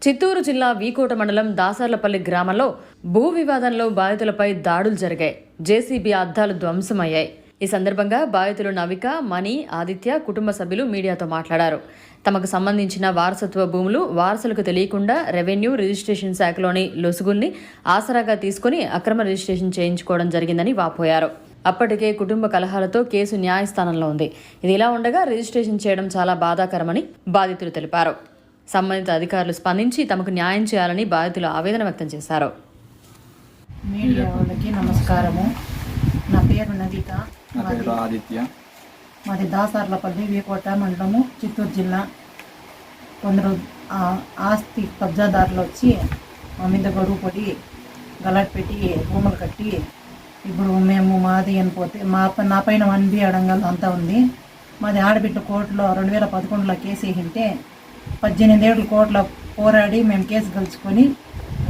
చిత్తూరు జిల్లా వీకోట మండలం దాసర్లపల్లి గ్రామంలో భూ వివాదంలో బాధితులపై దాడులు జరిగాయి. జేసీబీ అద్దాలు ధ్వంసమయ్యాయి. ఈ సందర్భంగా బాధితులు నవిక, మణి, ఆదిత్య కుటుంబ సభ్యులు మీడియాతో మాట్లాడారు. తమకు సంబంధించిన వారసత్వ భూములు వారసులకు తెలియకుండా రెవెన్యూ రిజిస్ట్రేషన్ శాఖలోని లొసుగుల్ని ఆసరాగా తీసుకుని అక్రమ రిజిస్ట్రేషన్ చేయించుకోవడం జరిగిందని వాపోయారు. అప్పటికే కుటుంబ కలహాలతో కేసు న్యాయస్థానంలో ఉంది. ఇది ఇలా ఉండగా రిజిస్ట్రేషన్ చేయడం చాలా బాధాకరమని బాధితులు తెలిపారు. సంబంధిత అధికారులు స్పందించి తమకు న్యాయం చేయాలని బాధితులు ఆవేదన వ్యక్తం చేశారు. మీడియా వాళ్ళకి నమస్కారము. నా పేరు నవిక, ఆదిత్య, మాది దాసర్లపల్లి వీకోట మండలము, చిత్తూరు జిల్లా. కొందరు ఆస్తి కబ్జాదారులు వచ్చి మా మీద గొడవ పడి గలాట్ పెట్టి భూములు కట్టి ఇప్పుడు మేము మాది అనిపోతే నా పైన 1B అడంగల్ అంతా ఉంది. మాది ఆడబిడ్డ కోర్టులో 2011లో కేసు వేసింటే 18 ఏళ్ళు కోర్టులో పోరాడి మేము కేసు గెలుచుకొని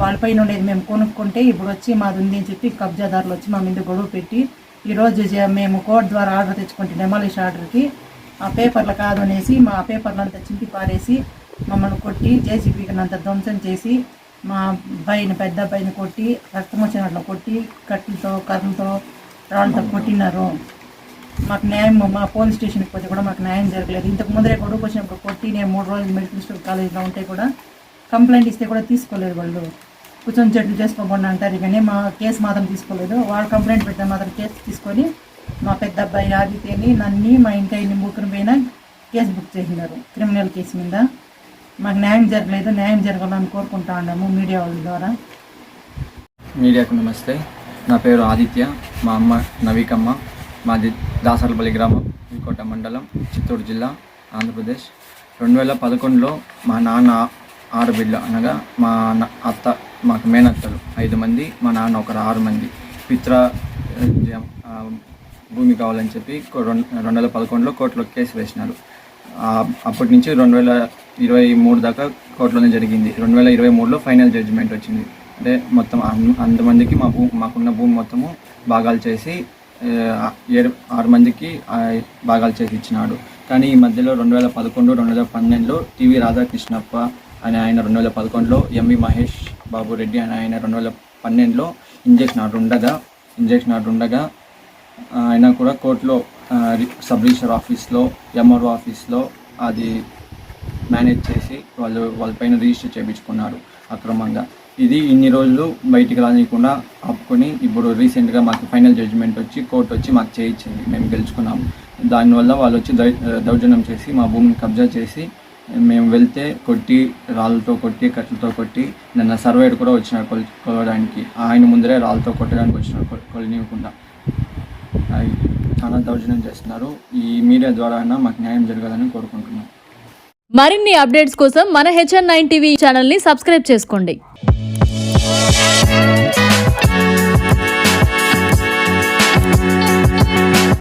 వాళ్ళపైన ఉండేది మేము కొనుక్కుంటే ఇప్పుడు వచ్చి మాది ఉంది అని చెప్పి కబ్జాదారులు వచ్చి మా మీద గొడవ పెట్టి ఈరోజు మేము కోర్టు ద్వారా ఆర్డర్ తెచ్చుకుంటే డెమాలిష్ ఆర్డర్కి ఆ పేపర్లు కాదు అనేసి మా పేపర్లు అంతా చింపి పారేసి మమ్మల్ని కొట్టి జేసీబీకి అంతా ధ్వంసం చేసి మా అబ్బాయిని పెద్ద అబ్బాయిని కొట్టి రక్తం వచ్చినట్లు కొట్టి కట్టెలతో కర్రలతో రాళ్ళతో కొట్టినారు. మాకు న్యాయం మా పోలీస్ స్టేషన్కి పోతే కూడా మాకు న్యాయం జరగలేదు. ఇంతకు ముందరే గొడవకు వచ్చినప్పుడు కొట్టి నేను 3 రోజులు మెడికల్ స్టోర్ కాలేజీలో ఉంటే కూడా కంప్లైంట్ ఇస్తే కూడా తీసుకోలేదు. వాళ్ళు కూర్చొని చెట్లు చేసుకోకుండా అంటారు కానీ మా కేసు మాత్రం తీసుకోలేదు. వాళ్ళు కంప్లైంట్ పెడితే మాత్రం కేసు తీసుకొని మా పెద్ద అబ్బాయి ఆదిత్యని నన్ను మా ఇంటి ముగ్గురు పైన కేసు బుక్ చేసినారు, క్రిమినల్ కేసు మీద. మాకు న్యాయం జరగలేదు. న్యాయం జరగాలని కోరుకుంటా ఉన్నాము మీడియా వాళ్ళ ద్వారా. మీడియాకు నమస్తే. నా పేరు ఆదిత్య, మా అమ్మ నవికమ్మ, మాది దాసర్లపల్లి గ్రామం, వీకోట మండలం, చిత్తూరు జిల్లా, ఆంధ్రప్రదేశ్. 2011లో మా నాన్న ఆడబిడ్డ అనగా మా అత్త, మాకు మేనత్తలు 5 మంది, మా నాన్న ఒకరు 6 మంది పిత్ర భూమి కావాలని చెప్పి 2011లో కోర్టులో కేసు వేసినారు. అప్పటి నుంచి 2023 దాకా కోర్టులోనే జరిగింది. 2023లో ఫైనల్ జడ్జిమెంట్ వచ్చింది. అంటే మొత్తం అంతమందికి మాకున్న భూమి మొత్తము భాగాలు చేసి 6 మందికి భాగాలు చేసి ఇచ్చినాడు. కానీ ఈ మధ్యలో 2011, 2012లో టీవీ రాధాకృష్ణప్ప అని ఆయన 2011లో, ఎంవి మహేష్ బాబు రెడ్డి అని ఆయన 2012లో ఇంజక్షన్ ఆర్డర్ ఉండగా ఆయన కూడా కోర్టులో సబ్ రిజిస్టర్ ఆఫీస్లో, ఎంఆర్ఓ ఆఫీస్లో అది మేనేజ్ చేసి వాళ్ళపైన రిజిస్టర్ చేయించుకున్నారు అక్రమంగా. ఇది ఇన్ని రోజులు బయటికి రానియకుండా ఆపుకొని ఇప్పుడు రీసెంట్గా మాకు ఫైనల్ జడ్జిమెంట్ వచ్చి కోర్టు వచ్చి మాకు చేయించింది, మేము గెలుచుకున్నాము. దానివల్ల వాళ్ళు వచ్చి దౌర్జన్యం చేసి మా భూమిని కబ్జా చేసి మేము వెళ్తే కొట్టి, రాళ్ళతో కొట్టి, కట్టెలతో కొట్టి, నిన్న సర్వేర్ కూడా వచ్చినారు కొలవడానికి. ఆయన ముందరే రాళ్ళతో కొట్టడానికి వచ్చినారు కొలనివ్వకుండా. చాలా దౌర్జన్యం చేస్తున్నారు. ఈ మీడియా ద్వారా మాకు న్యాయం జరగాలని కోరుకుంటున్నాం. మరిన్ని అప్డేట్స్ కోసం మన HN9 టీవీ ఛానల్ని సబ్స్క్రైబ్ చేసుకోండి.